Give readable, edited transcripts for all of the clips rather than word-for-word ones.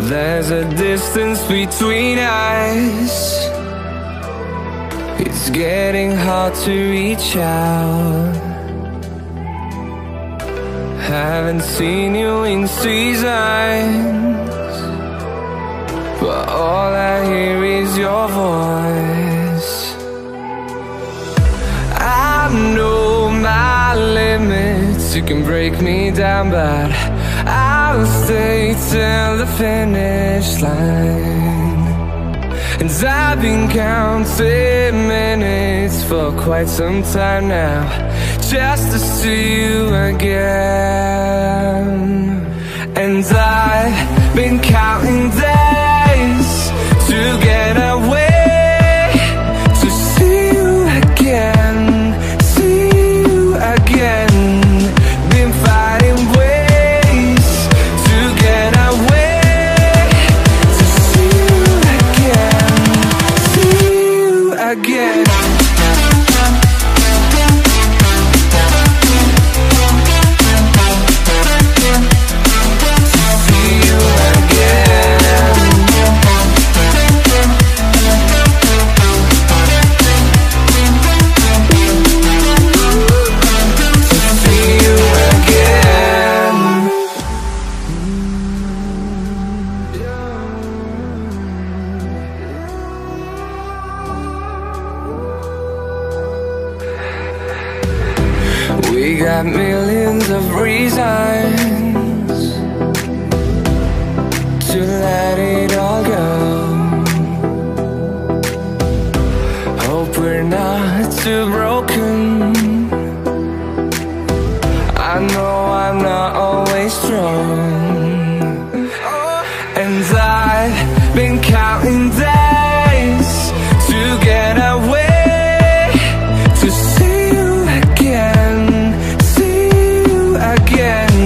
There's a distance between us. It's getting hard to reach out. Haven't seen you in seasons, but all I hear is your voice. I know my limits, you can break me down, but I'll stay till the finish line. And I've been counting minutes for quite some time now, just to see you again. And I've been counting days to get away, to see you again, see you again. Been fighting ways to get away, to see you again, see you again. We got millions of reasons to let it all go. Hope we're not too broken. I know I'm not always strong, and I've been counting days to get away, to see you again, see you again.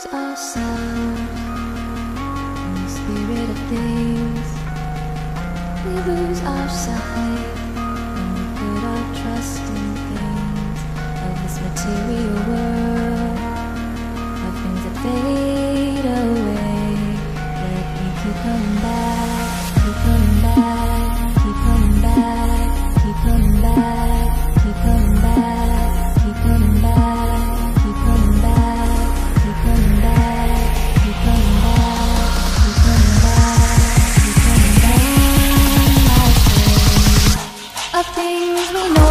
lose ourselves in the spirit of things. We lose our sight when we put our trust in things of this material world, of things that fade away. Yet we keep coming back, keep coming back, keep coming back, keep coming back, keep coming back, keep coming back, keep coming back, keep coming back, keep coming back, keep coming back, keep coming back. Of things we know.